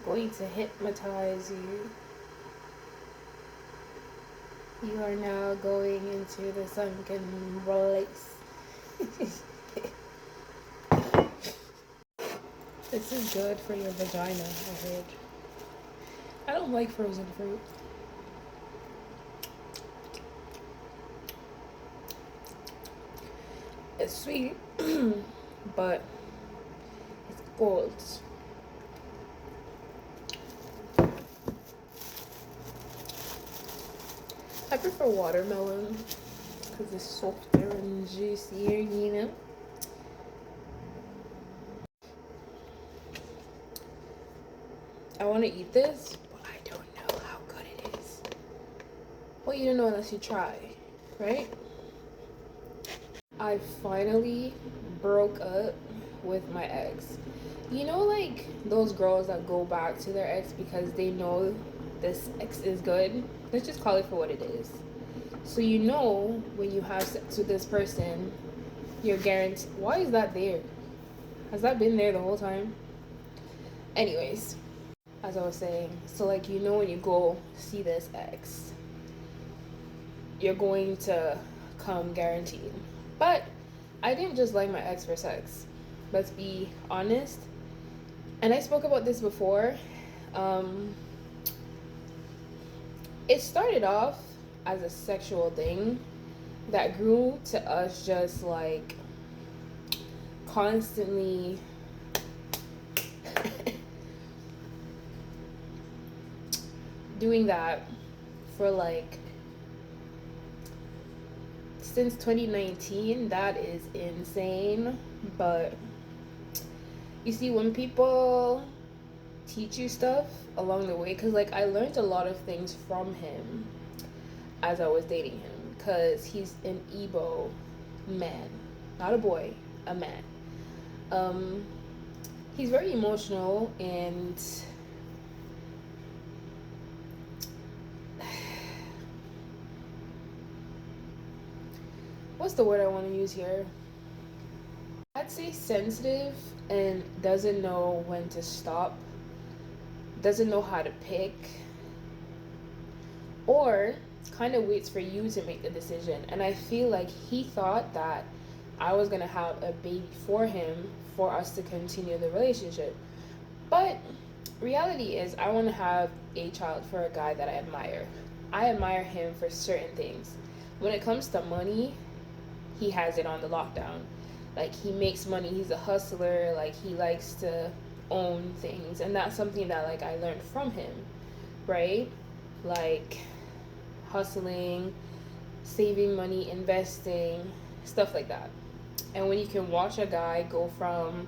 going to hypnotize you. You are now going into the sunken place. This is good for your vagina, I heard. I don't like frozen fruit. It's sweet, but it's cold. I prefer watermelon because it's softer and juicier, you know? I want to eat this, but I don't know how good it is. Well, you don't know unless you try, right? I finally broke up with my ex. You know, like those girls that go back to their ex because they know this ex is good? Let's just call it for what it is. So you know when you have sex with this person, you're guaranteed. Why is that there? Has that been there the whole time? Anyways, as I was saying, so like you know when you go see this ex, you're going to come guaranteed. But I didn't just like my ex for sex. Let's be honest. And I spoke about this before. It started off as a sexual thing that grew to us just like constantly doing that for like since 2019. That is insane. But you see, when people teach you stuff along the way, because like I learned a lot of things from him as I was dating him, because he's an Igbo man, not a boy, a man. He's very emotional and what's the word I want to use here? I'd say sensitive and doesn't know when to stop, doesn't know how to pick, or kind of waits for you to make the decision. And I feel like he thought that I was going to have a baby for him for us to continue the relationship. But reality is, I want to have a child for a guy that I admire. I admire him for certain things. When it comes to money, he has it on the lockdown. Like, he makes money, he's a hustler, like he likes to own things, and that's something that like I learned from him, right? Like hustling, saving money, investing, stuff like that. And when you can watch a guy go from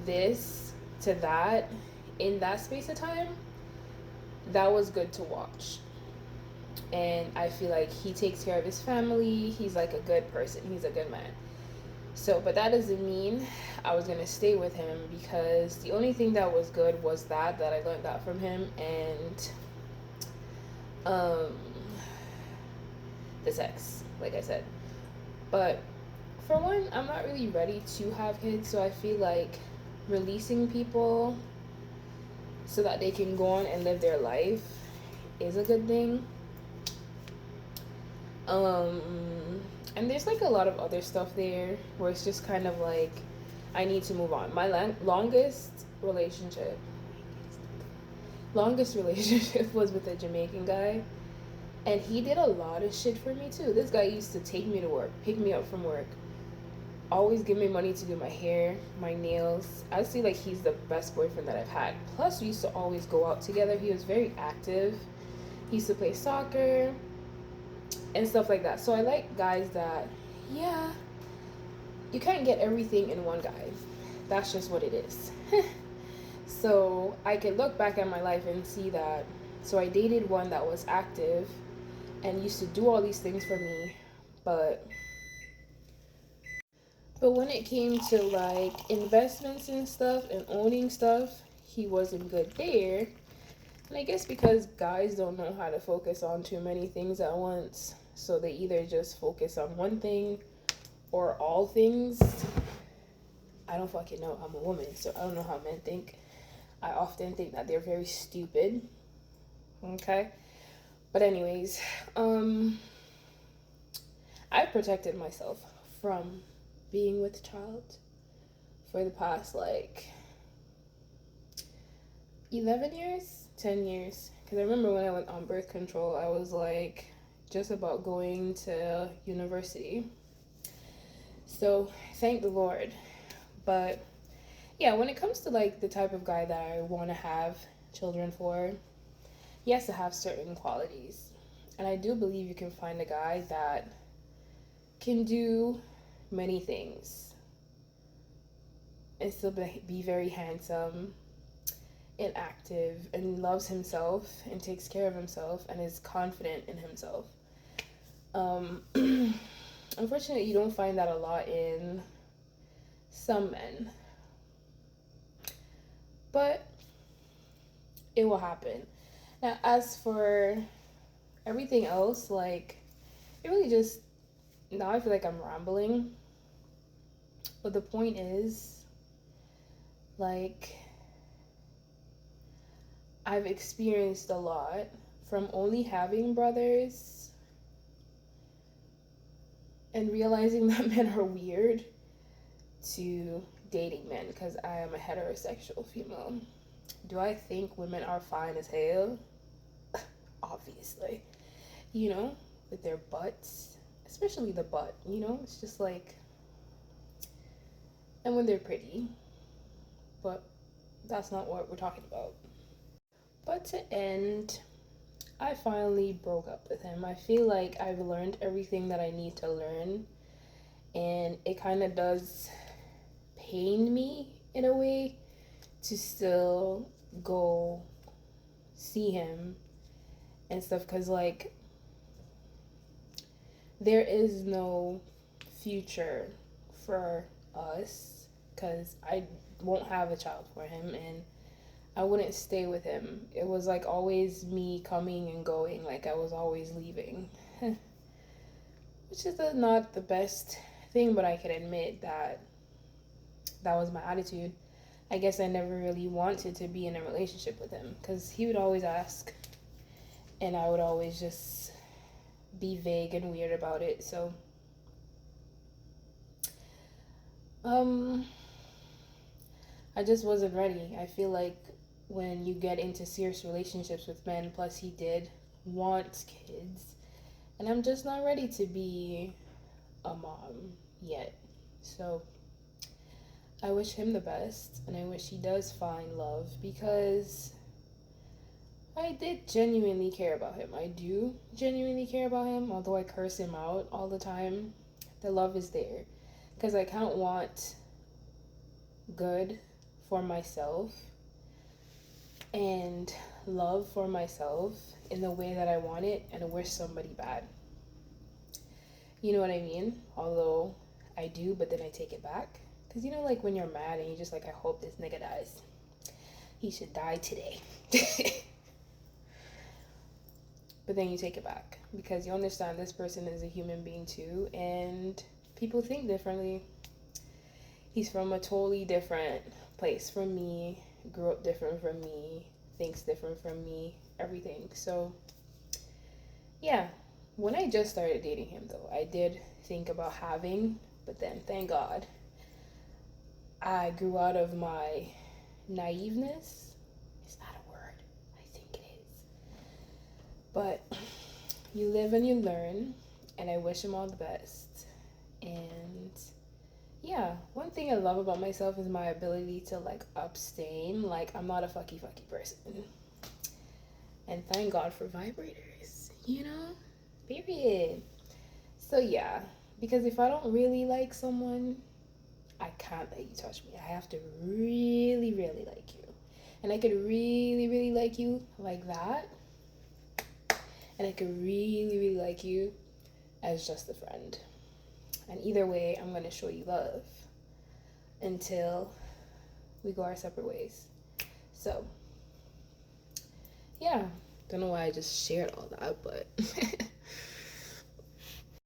this to that in that space of time, that was good to watch. And I feel like he takes care of his family. He's like a good person. He's a good man. So, but that doesn't mean I was going to stay with him, because the only thing that was good was that I learned that from him, and the sex, like I said. But for one, I'm not really ready to have kids, so I feel like releasing people so that they can go on and live their life is a good thing. And there's like a lot of other stuff there where it's just kind of like I need to move on. My longest relationship was with a Jamaican guy, and he did a lot of shit for me too. This guy used to take me to work, pick me up from work, always give me money to do my hair, my nails. I see like he's the best boyfriend that I've had. Plus, we used to always go out together. He was very active. He used to play soccer and stuff like that. So I like guys that, yeah, you can't get everything in one guy. That's just what it is. So I could look back at my life and see that. So I dated one that was active and used to do all these things for me, but when it came to like investments and stuff and owning stuff, he wasn't good there. And I guess because guys don't know how to focus on too many things at once, so they either just focus on one thing or all things. I don't fucking know. I'm a woman, so I don't know how men think. I often think that they're very stupid. Okay? But anyways, I've protected myself from being with child for the past like 11 years, 10 years. Because I remember when I went on birth control, I was like just about going to university. So thank the Lord. But yeah, when it comes to like the type of guy that I want to have children for, he has to have certain qualities. And I do believe you can find a guy that can do many things and still be very handsome and active and loves himself and takes care of himself and is confident in himself. Unfortunately, you don't find that a lot in some men, but it will happen. Now, as for everything else, like, it really just, now I feel like I'm rambling, but the point is, like, I've experienced a lot from only having brothers and realizing that men are weird to dating men, because I am a heterosexual female. Do I think women are fine as hell? Obviously. You know, with their butts, especially the butt, you know, it's just like, and when they're pretty, but that's not what we're talking about. But to end, I finally broke up with him. I feel like I've learned everything that I need to learn, and it kind of does pain me in a way to still go see him and stuff, because like there is no future for us, because I won't have a child for him and I wouldn't stay with him. It was like always me coming and going, like I was always leaving. Which is not the best thing, but I can admit that that was my attitude. I guess I never really wanted to be in a relationship with him, because he would always ask and I would always just be vague and weird about it. So I just wasn't ready. I feel like when you get into serious relationships with men, plus he did want kids, and I'm just not ready to be a mom yet. So I wish him the best, and I wish he does find love, because I did genuinely care about him. I do genuinely care about him, although I curse him out all the time. The love is there, because I can't want good for myself and love for myself in the way that I want it and wish somebody bad. You know what I mean? Although I do, but then I take it back. Because you know, like when you're mad and you're just like, I hope this nigga dies. He should die today. But then you take it back because you understand this person is a human being too, and people think differently. He's from a totally different place from me, grew up different from me, thinks different from me, everything. So yeah, when I just started dating him though, I did think about having, but then thank God I grew out of my naiveness. Is that a word? I think it is. But you live and you learn, and I wish him all the best. And yeah, one thing I love about myself is my ability to like abstain. Like I'm not a fucky person. And thank God for vibrators, you know? Period. So yeah, because if I don't really like someone, I can't let you touch me. I have to really, really like you. And I could really, really like you like that. And I could really, really like you as just a friend. And either way, I'm going to show you love until we go our separate ways. So, yeah. Don't know why I just shared all that, but